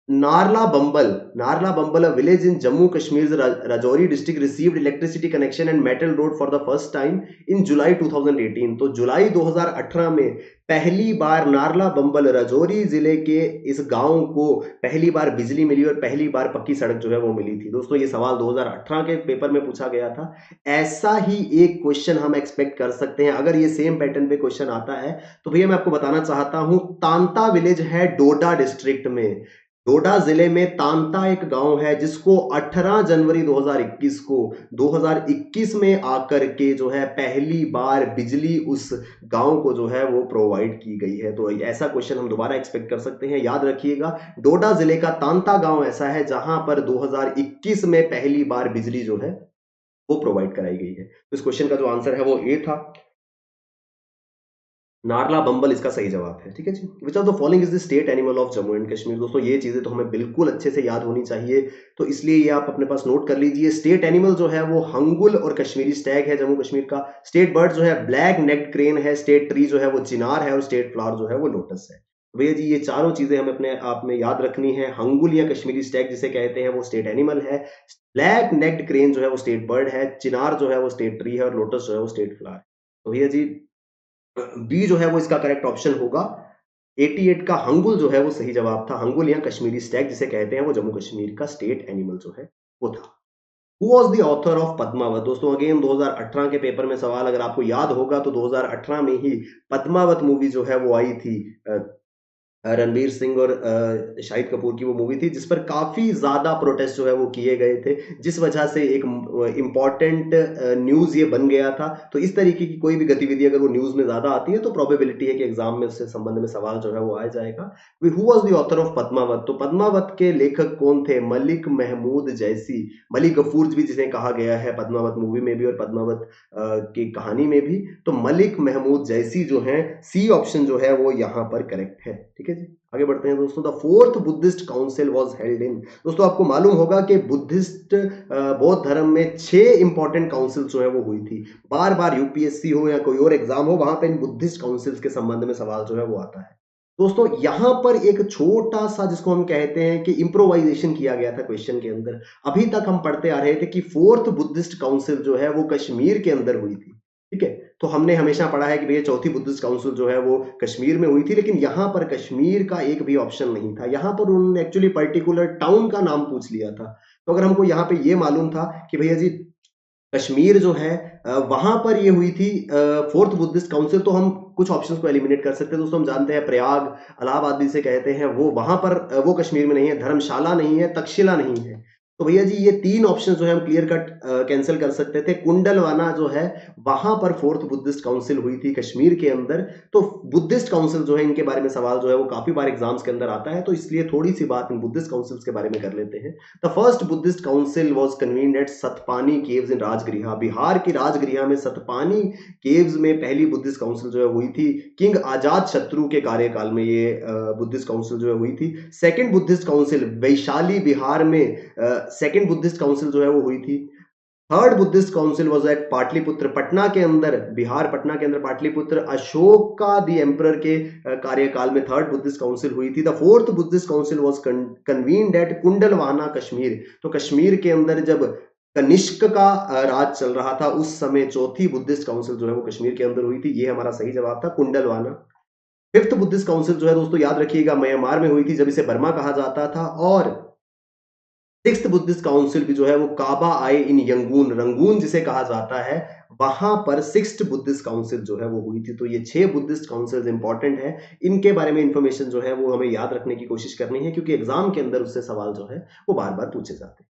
नारला Bumble, a village in Jammu Kashmir's Rajouri district received electricity connection and metal road for the first time in July 2018। तो जुलाई 2018 में पहली बार नारला बंबल राजौरी जिले के इस गांव को पहली बार बिजली मिली और पहली बार पक्की सड़क जो है वो मिली थी। दोस्तों ये सवाल 2018 के पेपर में पूछा गया था। ऐसा ही एक क्वेश्चन हम एक्सपेक्ट कर सकते हैं अगर ये सेम पैटर्न पे क्वेश्चन आता है। तो भैया मैं आपको बताना चाहता हूं, तांता विलेज है डोडा डिस्ट्रिक्ट में। डोडा जिले में तांता एक गांव है जिसको 18 जनवरी 2021 में आकर के जो है पहली बार बिजली उस गांव को जो है वो प्रोवाइड की गई है। तो ऐसा क्वेश्चन हम दोबारा एक्सपेक्ट कर सकते हैं। याद रखिएगा, डोडा जिले का तांता गांव ऐसा है जहां पर 2021 में पहली बार बिजली जो है वो प्रोवाइड कराई गई है। तो इस क्वेश्चन का जो आंसर है वो ए था, नारला बंबल इसका सही जवाब है। ठीक है जी। Which of the following is the state animal of Jammu and Kashmir. दोस्तों ये चीजें तो हमें बिल्कुल अच्छे से याद होनी चाहिए, तो इसलिए ये आप अपने पास नोट कर लीजिए। स्टेट एनिमल जो है वो हंगुल और कश्मीरी स्टैग है जम्मू कश्मीर का। स्टेट बर्ड जो है ब्लैक नेक्ड क्रेन है। स्टेट ट्री जो है वो चिनार है और स्टेट फ्लावर जो है वो लोटस है। तो भैया जी ये चारों चीजें हमें अपने आप में याद रखनी है। हंगुल या कश्मीरी स्टैग जिसे कहते हैं वो स्टेट एनिमल है। ब्लैक नेक्ड क्रेन जो है वो स्टेट बर्ड है। चिनार जो है वो स्टेट ट्री है और लोटस जो है वो स्टेट फ्लावर। तो भैया जी बी जो है वो इसका करेक्ट ऑप्शन होगा। 88 का हंगुल जो है वो सही जवाब था। हंगुल या कश्मीरी स्टैग जिसे कहते हैं वो जम्मू कश्मीर का स्टेट एनिमल जो है वो था। Who was the author of Padmavat. दोस्तों अगेन 2018 के पेपर में सवाल, अगर आपको याद होगा तो 2018 में ही पद्मावत मूवी जो है वो आई थी। रणवीर सिंह और शाहिद कपूर की वो मूवी थी जिस पर काफी ज्यादा प्रोटेस्ट जो है वो किए गए थे, जिस वजह से एक इंपॉर्टेंट न्यूज ये बन गया था। तो इस तरीके की कोई भी गतिविधि अगर वो न्यूज में ज्यादा आती है तो प्रोबेबिलिटी है कि एग्जाम में उससे संबंध में सवाल जो है वो आ जाएगा। Who was the author of Padmavat. तो पद्मावत के लेखक कौन थे? मलिक महमूद जैसी, मलिक गफूर भी जिसे कहा गया है पद्मावत मूवी में भी और पद्मावत की कहानी में भी। तो मलिक महमूद जैसी जो है, सी ऑप्शन जो है वो यहाँ पर करेक्ट है। ठीक है जी। आगे बढ़ते हैं दोस्तों। The fourth Buddhist council was held in. दोस्तों आपको मालूम होगा कि बुद्धिस्ट बौद्ध धर्म में 6 इंपॉर्टेंट काउंसिल जो है वो हुई थी। बार बार यूपीएससी हो या कोई और एग्जाम हो, वहां पे इन बुद्धिस्ट काउंसिल्स के संबंध में सवाल जो है वो आता है। दोस्तों यहां पर एक छोटा सा जिसको हम कहते हैं कि इंप्रोवाइजेशन किया गया था क्वेश्चन के अंदर। अभी तक हम पढ़ते आ रहे थे कि फोर्थ बुद्धिस्ट काउंसिल जो है वो कश्मीर के अंदर हुई थी। ठीक है। तो हमने हमेशा पढ़ा है कि भैया चौथी बुद्धिस्ट काउंसिल जो है वो कश्मीर में हुई थी, लेकिन यहाँ पर कश्मीर का एक भी ऑप्शन नहीं था। यहाँ पर उन्होंने एक्चुअली पर्टिकुलर टाउन का नाम पूछ लिया था। तो अगर हमको यहाँ पे ये मालूम था कि भैया जी कश्मीर जो है वहां पर ये हुई थी फोर्थ बुद्धिस्ट काउंसिल, तो हम कुछ ऑप्शंस को एलिमिनेट कर सकते हैं। दोस्तों हम जानते हैं प्रयाग, इलाहाबाद जिसे कहते हैं, वो वहां पर वो कश्मीर में नहीं है, धर्मशाला नहीं है, तक्षशिला नहीं है। तो भैया जी ये तीन ऑप्शन जो है हम क्लियर कट कैंसिल कर सकते थे। कुंडलवाना जो है वहां पर फोर्थ बुद्धिस्ट काउंसिल हुई थी कश्मीर के अंदर। तो बुद्धिस्ट काउंसिल जो है इनके बारे में सवाल जो है वो काफी बार एग्जाम्स के अंदर आता है, तो इसलिए थोड़ी सी बात इन बुद्धिस्ट काउंसिल्स के बारे में कर लेते हैं। The first Buddhist council was convened at Saptaparni caves in Rajgriha. Bihar की राजगृहा में सतपानी केव्स में पहली बुद्धिस्ट काउंसिल जो है हुई थी। किंग आजाद शत्रु के कार्यकाल में ये बुद्धिस्ट काउंसिल जो है हुई थी। Second Buddhist council Vaishali Bihar में सेकंड बुद्धिस्ट काउंसिल जो है वो हुई थी। Third Buddhist council was at Pataliputra, Patna के अंदर, बिहार पटना के अंदर पाटलिपुत्र, अशोका द एम्परर के कार्यकाल में थर्ड बुद्धिस्ट काउंसिल हुई थी। The fourth Buddhist council was convened at Kundalvana Kashmir. तो कश्मीर के अंदर जब कनिष्क का राज चल रहा था उस समय चौथी बुद्धिस्ट काउंसिल जो है वो कश्मीर के अंदर हुई थी। ये हमारा सही जवाब था, कुंडलवाना। फिफ्थ बुद्धिस्ट काउंसिल जो है दोस्तों याद रखिएगा म्यांमार में हुई थी, जब इसे बर्मा कहा जाता था। और सिक्स्थ बुद्धिस्ट काउंसिल भी जो है वो काबा आए इन यंगून, रंगून जिसे कहा जाता है, वहां पर सिक्स्थ बुद्धिस्ट काउंसिल जो है वो हुई थी। तो ये 6 बुद्धिस्ट काउंसिल्स इंपॉर्टेंट है, इनके बारे में इंफॉर्मेशन जो है वो हमें याद रखने की कोशिश करनी है, क्योंकि एग्जाम के अंदर उससे सवाल जो है वो बार बार पूछे जाते हैं।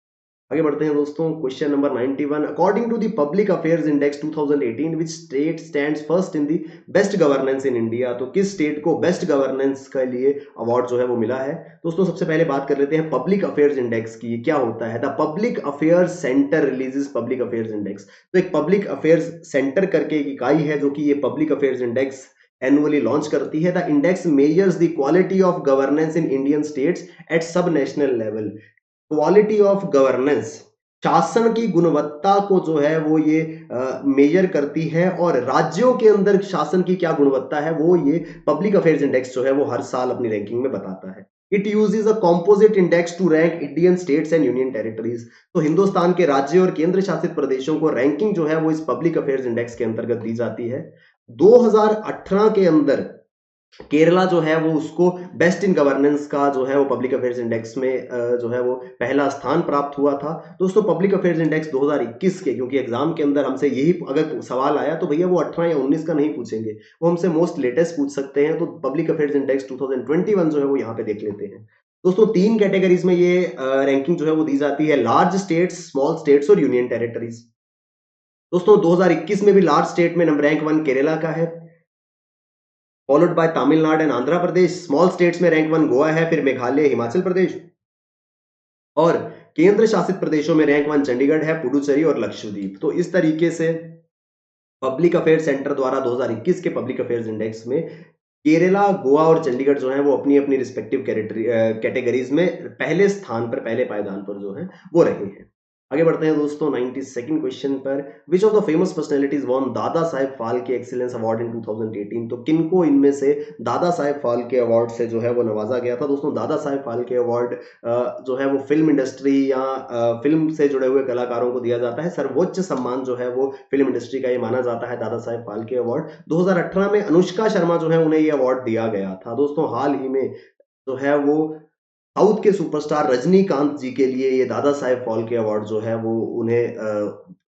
आगे बढ़ते हैं दोस्तों, question number 91। According to the public affairs index 2018 which state stands first in the best governance in India. तो किस स्टेट को बेस्ट गवर्नेंस के लिए अवार्ड जो है वो मिला है। दोस्तों सबसे पहले बात कर लेते हैं पब्लिक अफेयर्स इंडेक्स की। क्या होता है? The public affairs centre releases public affairs index. तो एक पब्लिक अफेयर्स सेंटर करके एक इकाई है जो कि ये public affairs index annually launch करती है। The index measures the quality of governance in Indian states at sub national level. Quality of governance, शासन की गुणवत्ता को जो है वो ये मेजर करती है, और राज्यों के अंदर शासन की क्या गुणवत्ता है वो ये पब्लिक अफेयर्स इंडेक्स जो है वो हर साल अपनी रैंकिंग में बताता है। It uses a composite index to rank Indian states and union territories. तो हिंदुस्तान के राज्य और केंद्र शासित प्रदेशों को रैंकिंग जो है वो इस पब्लिक अफेयर्स इंडेक्स के अंतर्गत दी जाती है। 2018 के अंदर केरला जो है वो उसको बेस्ट इन गवर्नेंस का जो है वो पब्लिक अफेयर्स इंडेक्स में जो है वो पहला स्थान प्राप्त हुआ था। दोस्तों पब्लिक अफेयर्स इंडेक्स 2021 के, क्योंकि एग्जाम के अंदर हमसे यही अगर सवाल आया तो भैया वो 18 या 19 का नहीं पूछेंगे, वो हमसे मोस्ट लेटेस्ट पूछ सकते हैं। तो पब्लिक अफेयर्स इंडेक्स 2021 जो है वो यहाँ पे देख लेते हैं। दोस्तों 3 कैटेगरीज में ये रैंकिंग जो है वो दी जाती है, लार्ज स्टेट्स, स्मॉल स्टेट्स और यूनियन टेरिटरीज। दोस्तों 2021 में भी लार्ज स्टेट में नंबर रैंक 1 केरला का है, followed by Tamil Nadu and Andhra Pradesh. Small states में रैंक 1 गोवा है, फिर मेघालय, हिमाचल प्रदेश, और केंद्र शासित प्रदेशों में रैंक 1 चंडीगढ़ है, पुडुचेरी और लक्षद्वीप। तो इस तरीके से पब्लिक अफेयर्स सेंटर द्वारा 2021 के पब्लिक अफेयर्स इंडेक्स में केरला, गोवा और चंडीगढ़ जो है वो अपनी अपनी रिस्पेक्टिव कैटेगरीज में पहले स्थान पर, पहले पायदान पर जो है वो रहे हैं। आगे बढ़ते हैं दोस्तों 92nd क्वेश्चन पर। Which of the famous personalities won Dada Saheb Phalke excellence award in 2018। तो किनको इनमें से दादा साहेब फाल्के अवार्ड से जो है वो नवाजा गया था। दोस्तों दादा साहेब फाल्के अवार्ड जो है वो फिल्म इंडस्ट्री या फिल्म से जुड़े हुए कलाकारों को दिया जाता है। सर्वोच्च सम्मान जो है वो फिल्म इंडस्ट्री का ये माना जाता है, दादा साहेब फाल्के अवार्ड। 2018 में अनुष्का शर्मा जो है उन्हें ये अवार्ड दिया गया था। दोस्तों हाल ही में जो है वो साउथ के सुपरस्टार रजनीकांत जी के लिए ये दादा साहेब फाल्के अवार्ड जो है वो उन्हें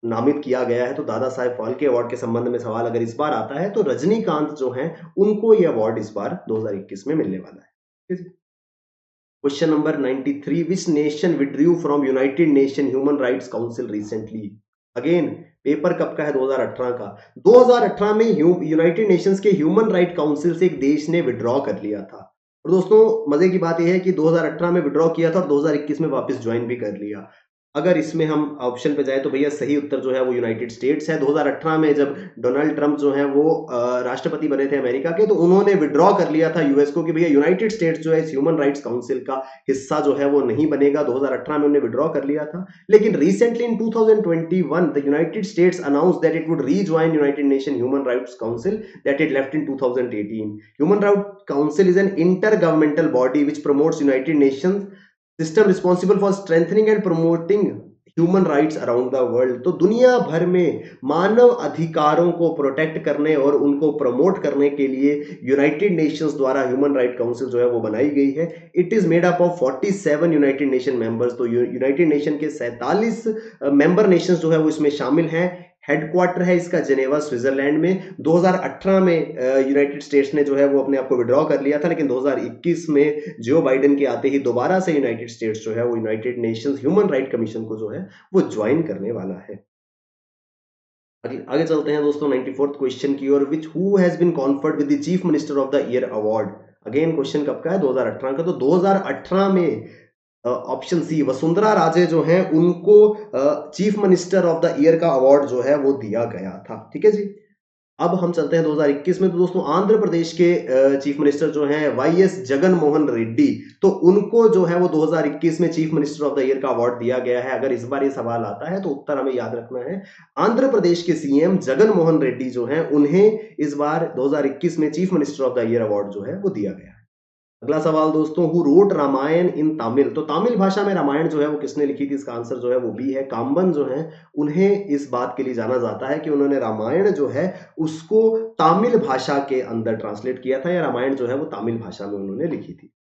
नामित किया गया है। तो दादा साहेब फाल्के अवार्ड के संबंध में सवाल अगर इस बार आता है तो रजनीकांत जो हैं उनको ये अवार्ड इस बार 2021 में मिलने वाला है। Question number 93। Which nation withdrew from United nation human rights council recently. Again paper कब का है? 2018 का। 2018 में यूनाइटेड नेशंस के ह्यूमन राइट काउंसिल से एक देश ने विड्रॉ कर लिया था। और दोस्तों मजे की बात यह है कि 2018 में विड्रॉ किया था और 2021 में वापस ज्वाइन भी कर लिया। अगर इसमें हम ऑप्शन पे जाए तो भैया सही उत्तर जो है वो यूनाइटेड स्टेट्स है। 2018 में जब डोनाल्ड ट्रंप जो है वो राष्ट्रपति बने थे अमेरिका के, तो उन्होंने विड्रॉ कर लिया था यूएस को कि भैया यूनाइटेड स्टेट्स जो है इस ह्यूमन राइट्स काउंसिल का हिस्सा जो है वो नहीं बनेगा। 2018 में उन्होंने विड्रॉ कर लिया था, लेकिन recently in 2021 the United states announce that it would rejoin United nation human rights council that it left in 2018। Human rights council is an intergovernmental body which promotes United Nations system responsible for strengthening and promoting human rights around the world. तो दुनिया भर में मानव अधिकारों को protect करने और उनको promote करने के लिए यूनाइटेड नेशंस द्वारा ह्यूमन राइट काउंसिल जो है वो बनाई गई है। It is made up of 47 United nation members. तो यूनाइटेड नेशन के 47 मेंबर नेशंस जो है वो इसमें शामिल हैं। हेडक्वार्टर है इसका जेनेवा स्विट्जरलैंड में। 2018 में यूनाइटेड स्टेट्स ने जो है वो अपने आप को विड्रॉ कर लिया था, लेकिन 2021 में जो बाइडेन के आते ही दोबारा से यूनाइटेड स्टेट्स जो है वो United Nations human right commission को जो है वो ज्वाइन करने वाला है। आगे चलते हैं दोस्तों 94th क्वेश्चन की ओर। Which who has been conferred with the chief minister of the year award. Again question कब का है, 2018 का। तो 2018 में ऑप्शन सी वसुंधरा राजे जो हैं उनको chief minister of the year का अवार्ड जो है वो दिया गया था। ठीक है जी। अब हम चलते हैं 2021 में। तो दोस्तों आंध्र प्रदेश के चीफ मिनिस्टर जो हैं वाईएस जगन मोहन रेड्डी, तो उनको जो है वो 2021 में chief minister of the year का अवार्ड दिया गया है। अगर इस बार ये सवाल आता है तो उत्तर हमें याद रखना है। आंध्र प्रदेश के सीएम जगन मोहन रेड्डी जो हैं उन्हें इस बार 2021 में chief minister of the year award जो है वो दिया गया है। अगला सवाल दोस्तों, हु रोट रामायण इन तमिल। तो तमिल भाषा में रामायण जो है वो किसने लिखी थी। इसका आंसर जो है वो बी है, काम्बन जो है उन्हें इस बात के लिए जाना जाता है कि उन्होंने रामायण जो है उसको तमिल भाषा के अंदर ट्रांसलेट किया था, या रामायण जो है वो तमिल भाषा में उन्होंने लिखी थी।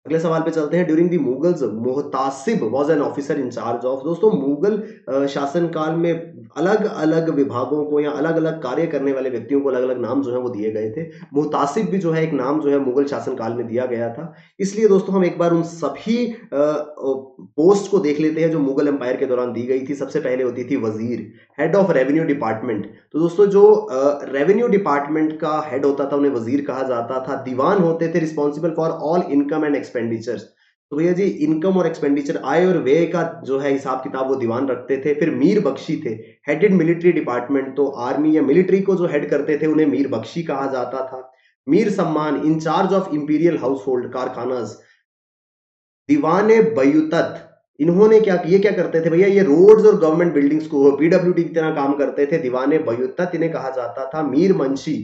अगले सवाल पे चलते हैं। During the Mughals muhtasib was an officer in charge of. दोस्तों मुगल शासनकाल में अलग अलग विभागों को या अलग अलग कार्य करने वाले व्यक्तियों को अलग अलग नाम जो है वो दिए गए थे। मुहतासिब भी जो है एक नाम जो है मुगल शासनकाल में दिया गया था। इसलिए दोस्तों हम एक बार उन सभी पोस्ट को देख लेते हैं जो मुगल एम्पायर के दौरान दी गई थी। सबसे पहले होती थी वजीर, हेड ऑफ रेवेन्यू डिपार्टमेंट। तो दोस्तों जो रेवेन्यू डिपार्टमेंट का हेड होता था उन्हें वजीर कहा जाता था। दीवान होते थे responsible for all income and expenditures. तो भैया जी इनकम और एक्सपेंडिचर, आय और व्यय का जो है हिसाब किताब वो दीवान रखते थे। फिर मीर बख्शी थे, हेडेड मिलिट्री डिपार्टमेंट। तो आर्मी या मिलिट्री को जो हेड करते थे उन्हें मीर बख्शी कहा जाता था। Mir Saman, in charge of imperial household कारखानाज। दीवाने बयुतत, इन्होंने क्या, ये क्या करते थे भैया, ये रोड्स और गवर्नमेंट बिल्डिंग्स को पीडब्ल्यूडी की तरह काम करते थे। दीवाने बयुतत इन्हें कहा जाता था। Mir Munshi,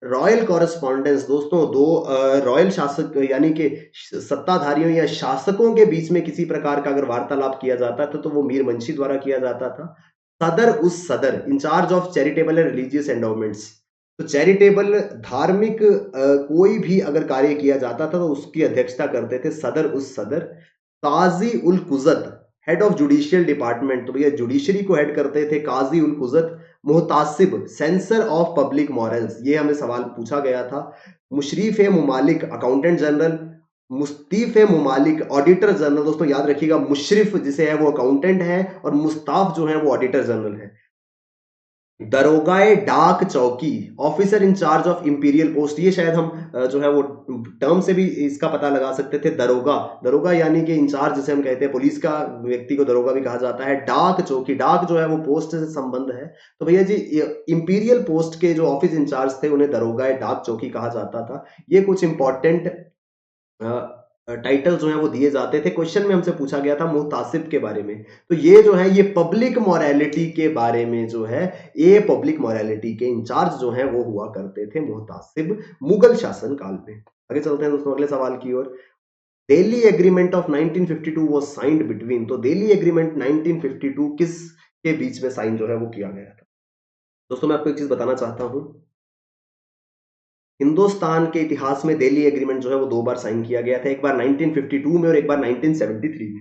royal correspondence. दोस्तों दो रॉयल शासक यानी कि सत्ताधारियों या शासकों के बीच में किसी प्रकार का अगर वार्तालाप किया जाता था तो वो मीर मंशी द्वारा किया जाता था। सदर उस सदर, in charge of charitable and religious endowments. तो चैरिटेबल धार्मिक कोई भी अगर कार्य किया जाता था तो उसकी अध्यक्षता करते थे सदर उस Sadr. Qazi ul Quzat, head of judicial department. तो भैया जुडिशरी को हेड करते थे Qazi ul Quzat. Muhtasib, censor of public morals, ये हमें सवाल पूछा गया था। Mushrif Mumalik, accountant general. Mustaufi Mumalik, auditor general. दोस्तों याद रखिएगा मुशरिफ जिसे है वो अकाउंटेंट है और मुस्ताफ जो है वो ऑडिटर जनरल है। दरोगाए डाक चौकी, officer in charge of imperial post. ये शायद हम जो है वो टर्म से भी इसका पता लगा सकते थे। दरोगा, दरोगा यानी कि इंचार्ज जिसे हम कहते हैं, पुलिस का व्यक्ति को दरोगा भी कहा जाता है। डाक चौकी, डाक जो है वो पोस्ट से संबंध है। तो भैया जी इंपीरियल पोस्ट के जो ऑफिस इंचार्ज थे उन्हें दरोगाए डाक चौकी कहा जाता था। ये कुछ इंपॉर्टेंट टाइटल जो है वो दिए जाते थे। क्वेश्चन में हमसे पूछा गया था मुहतासिब के बारे में। तो ये जो है ये पब्लिक मोरालिटी के बारे में जो है, ये पब्लिक मोरालिटी के इंचार्ज जो है वो हुआ करते थे मुहतासिब मुगल शासन काल में। आगे चलते हैं दोस्तों अगले सवाल की ओर। Delhi agreement of 1952 was signed between. तो दिल्ली एग्रीमेंट 1952 किस के बीच में साइन जो है वो किया गया था। दोस्तों मैं आपको एक चीज बताना चाहता हूं, हिंदुस्तान के इतिहास में दिल्ली एग्रीमेंट जो है वो दो बार साइन किया गया था। एक बार 1952 में और एक बार 1973 में।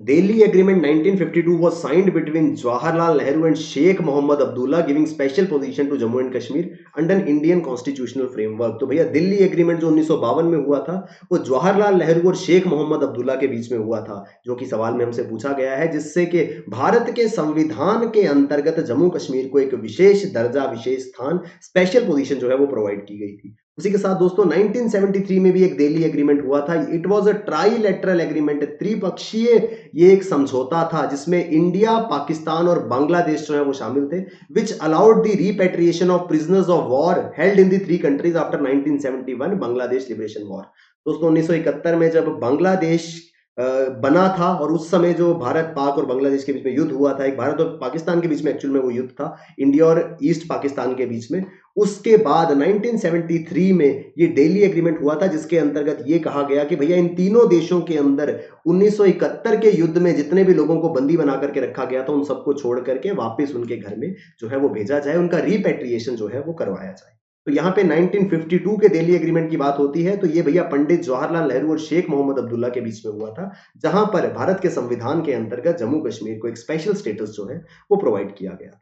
Delhi agreement 1952 was signed between Jawaharlal Nehru and Sheikh Mohammed Abdullah, giving special position to Jammu and Kashmir under Indian constitutional framework। तो भैया दिल्ली एग्रीमेंट जो 1952 में हुआ था वो जवाहरलाल नेहरू और शेख मोहम्मद अब्दुल्ला के बीच में हुआ था, जो कि सवाल में हमसे पूछा गया है, जिससे कि भारत के संविधान के अंतर्गत जम्मू कश्मीर को एक विशेष दर्जा, विशेष स्थान, स्पेशल पोजीशन जो है वो प्रोवाइड की गई थी। उसी के साथ दोस्तों 1973 में भी एक दिल्ली एग्रीमेंट हुआ था। It was a trilateral agreement, त्रिपक्षीय ये एक समझौता था जिसमें इंडिया, पाकिस्तान और बांग्लादेश जो है वो शामिल थे, which allowed the repatriation of prisoners of war held in the three countries after 1971 Bangladesh liberation war. दोस्तों 1971 में जब बांग्लादेश बना था और उस समय जो भारत, पाक और बांग्लादेश के बीच में युद्ध हुआ था, एक भारत और पाकिस्तान के बीच में एक्चुअल में वो युद्ध था, इंडिया और ईस्ट पाकिस्तान के बीच में, उसके बाद 1973 में ये दिल्ली एग्रीमेंट हुआ था, जिसके अंतर्गत ये कहा गया कि भैया इन तीनों देशों के अंदर 1971 के युद्ध में जितने भी लोगों को बंदी बना करके रखा गया था, उन सबको छोड़ करके वापस उनके घर में जो है वो भेजा जाए, उनका रिपेट्रिएशन जो है वो करवाया जाए। तो यहाँ पे 1952 के दिल्ली एग्रीमेंट की बात होती है, तो ये भैया पंडित जवाहरलाल नेहरू और शेख मोहम्मद अब्दुल्ला के बीच में हुआ था, जहां पर भारत के संविधान के अंतर्गत जम्मू कश्मीर को एक स्पेशल स्टेटस जो है वो प्रोवाइड किया गया था।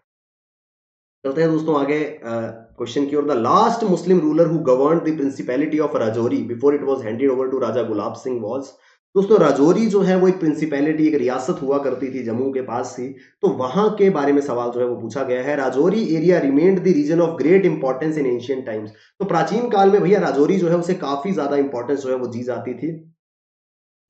चलते हैं दोस्तों आगे क्वेश्चन की ओर। The last Muslim ruler who governed the principality of Rajouri before it was handed over to Raja Gulab Singh was. दोस्तों राजौरी जो है वो एक प्रिंसिपैलिटी, एक रियासत हुआ करती थी जम्मू के पास ही, तो वहां के बारे में सवाल जो है वो पूछा गया है। Rajouri area remained the region of great importance in ancient times. तो प्राचीन काल में भैया राजौरी जो है उसे काफी ज्यादा इंपॉर्टेंस जो है वो दी जाती थी।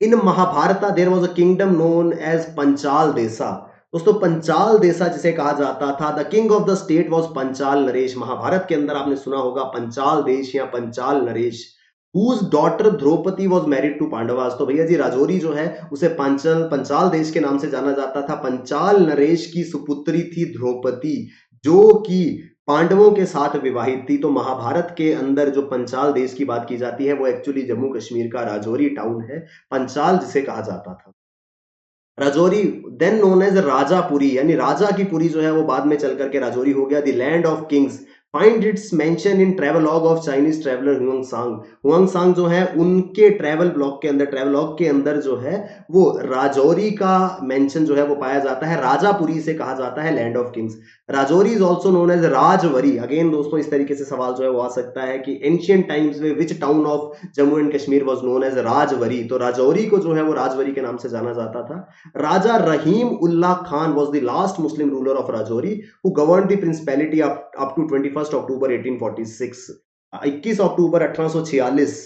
In Mahabharata there was a kingdom known as Panchal Desa. दोस्तों पंचाल देसा जिसे कहा जाता था, the king of the state was Panchal Naresh. Mahabharat के अंदर आपने सुना होगा पंचाल देश या Panchal Naresh. Whose daughter Draupadi was married to Pandavas. तो भैया जी राजौरी जो है उसे पंचाल पंचाल देश के नाम से जाना जाता था। पंचाल नरेश की सुपुत्री थी द्रौपदी, जो कि पांडवों के साथ विवाहित थी। तो महाभारत के अंदर जो पंचाल देश की बात की जाती है वो एक्चुअली जम्मू कश्मीर का राजौरी टाउन है, पंचाल जिसे कहा जाता था। Rajouri then known as Rajapuri, यानी राजा की पुरी जो है वो बाद में चल करके राजौरी हो गया। The land of Kings find its mention in travelogue of Chinese traveller Huang सांग। हुआंग सांग जो है उनके ट्रेवल ब्लॉग के अंदर, ट्रेवलॉग के अंदर जो है वो राजौरी का मेंशन जो है वो पाया जाता है। राजापुरी से कहा जाता है land of kings. Rajouri is also known as Rajwari. Again दोस्तों इस तरीके से सवाल जो है वो आ सकता है कि एंशियंट टाइम्स में which town of Jammu and Kashmir was known as Rajwari. तो राजौरी को जो है वो राजवरी के नाम से जाना जाता था। राजा रहीम Ullah Khan was the last Muslim ruler of Rajouri who governed the principality up to 21st October 1846। 21 अक्टूबर 1846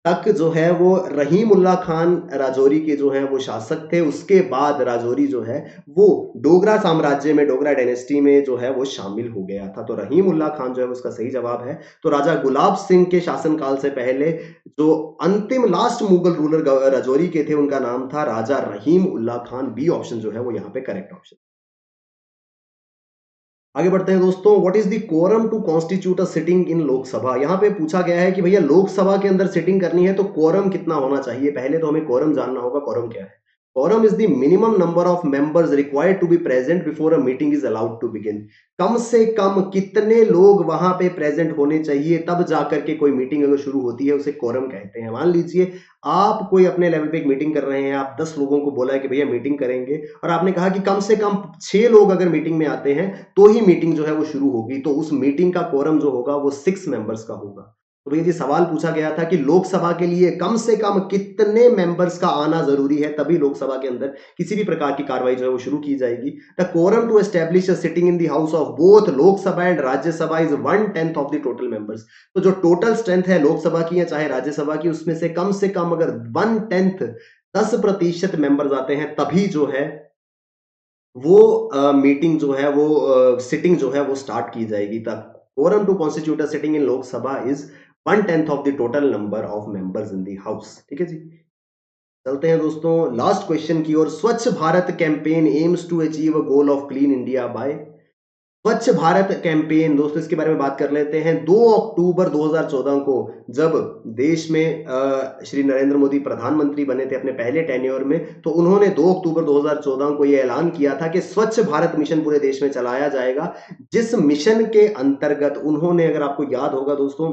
तक जो है वो रहीम उल्लाह खान राजौरी के जो है वो शासक थे। उसके बाद राजौरी जो है वो डोगरा साम्राज्य में, डोगरा डायनेस्टी में जो है वो शामिल हो गया था। तो रहीम उल्लाह खान जो है उसका सही जवाब है। तो राजा गुलाब सिंह के शासनकाल से पहले जो अंतिम लास्ट मुगल रूलर राजौरी के थे उनका नाम था राजा रहीम उल्लाह खान। बी ऑप्शन जो है वो यहाँ पे करेक्ट ऑप्शन। आगे बढ़ते हैं दोस्तों। What is the quorum to constitute a sitting in Lok Sabha. यहाँ पे पूछा गया है कि भैया लोकसभा के अंदर सिटिंग करनी है तो कोरम कितना होना चाहिए। पहले तो हमें कोरम जानना होगा, कोरम क्या है। Quorum is the minimum number of members required to be present before a meeting is allowed to begin. कम से कम कितने लोग वहां पे प्रेजेंट होने चाहिए तब जाकर के कोई मीटिंग अगर शुरू होती है, उसे कोरम कहते हैं। मान लीजिए आप कोई अपने लेवल पे एक मीटिंग कर रहे हैं, आप 10 लोगों को बोला है कि भैया मीटिंग करेंगे, और आपने कहा कि कम से कम 6 लोग अगर मीटिंग में आते हैं तो ही मीटिंग जो है वो शुरू होगी, तो उस मीटिंग का कोरम जो होगा वो 6 मेंबर्स का होगा। तो भैया जी सवाल पूछा गया था कि लोकसभा के लिए कम से कम कितने मेंबर्स का आना जरूरी है, तभी लोकसभा के अंदर किसी भी प्रकार की कार्रवाई जो है वो शुरू की जाएगी। The quorum to establish a sitting in the house of both Lok Sabha and Rajya Sabha is 1/10 of the total members. तो जो टोटल स्ट्रेंथ है लोकसभा की या चाहे राज्यसभा की, उसमें से कम अगर 1/10 10% मेंबर्स आते हैं तभी जो है वो मीटिंग जो है वो सिटिंग जो है वो स्टार्ट की जाएगी। तक quorum to constitute a sitting in Lok Sabha is 1/10 of the total number of members in the house। ठीक है जी, चलते हैं दोस्तों लास्ट क्वेश्चन की ओर। Swachh Bharat campaign aims to achieve a goal of clean India by. Swachh Bharat campaign दोस्तों इसके बारे में बात कर लेते हैं। 2 अक्टूबर 2014 को जब देश में श्री नरेंद्र मोदी प्रधानमंत्री बने थे अपने पहले टेन्योर में, तो उन्होंने 2 अक्टूबर 2014 को यह ऐलान किया था कि स्वच्छ भारत मिशन पूरे देश में चलाया जाएगा। जिस मिशन के अंतर्गत उन्होंने, अगर आपको याद होगा दोस्तों,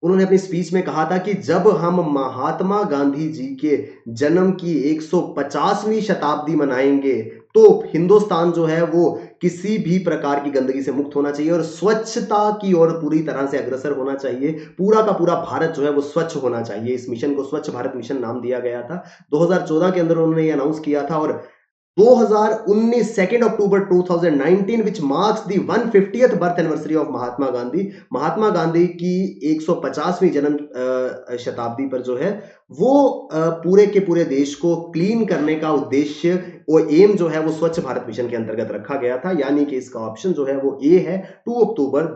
उन्होंने अपनी स्पीच में कहा था कि जब हम महात्मा गांधी जी के जन्म की 150वीं शताब्दी मनाएंगे तो हिंदुस्तान जो है वो किसी भी प्रकार की गंदगी से मुक्त होना चाहिए और स्वच्छता की ओर पूरी तरह से अग्रसर होना चाहिए। पूरा का पूरा भारत जो है वो स्वच्छ होना चाहिए। इस मिशन को स्वच्छ भारत मिशन नाम दिया गया था। 2014 के अंदर उन्होंने ये अनाउंस किया था और 2019 2 अक्टूबर 2019 which marks the 150th birth anniversary of Mahatma Gandhi, Mahatma Gandhi की 150वीं जन्म शताब्दी पर जो है वो पूरे के पूरे देश को क्लीन करने का उद्देश्य, वो एम जो है वो स्वच्छ भारत मिशन के अंतर्गत रखा गया था। यानी कि इसका ऑप्शन जो है वो ए है, 2 अक्टूबर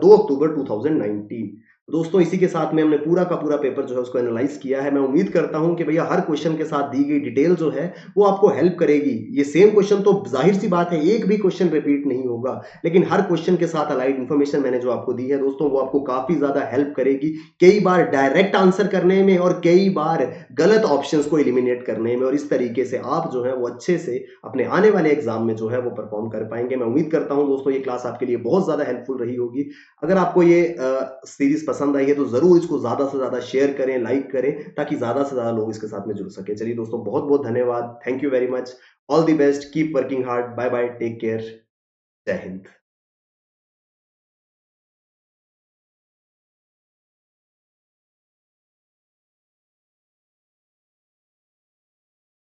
2019। दोस्तों इसी के साथ में हमने पूरा का पूरा पेपर जो है उसको एनालाइज किया है। मैं उम्मीद करता हूं कि भैया हर क्वेश्चन के साथ दी गई डिटेल जो है वो आपको हेल्प करेगी। ये सेम क्वेश्चन तो जाहिर सी बात है एक भी क्वेश्चन रिपीट नहीं होगा, लेकिन हर क्वेश्चन के साथ अलाइड इन्फॉर्मेशन मैंने जो आपको दी है दोस्तों वो आपको काफी ज्यादा हेल्प करेगी, कई बार डायरेक्ट आंसर करने में और कई बार गलत ऑप्शंस को एलिमिनेट करने में, और इस तरीके से आप जो है वो अच्छे से अपने आने वाले एग्जाम में जो है वो परफॉर्म कर पाएंगे। मैं उम्मीद करता हूं दोस्तों ये क्लास आपके लिए बहुत ज्यादा हेल्पफुल रही होगी। अगर आपको ये सीरीज पसंद आई है तो जरूर इसको ज्यादा से ज्यादा शेयर करें, लाइक करें, ताकि ज्यादा से ज्यादा लोग इसके साथ में जुड़ सके। चलिए दोस्तों बहुत बहुत धन्यवाद, thank you very much, all the best, keep working hard, bye bye, take care, जय हिंद।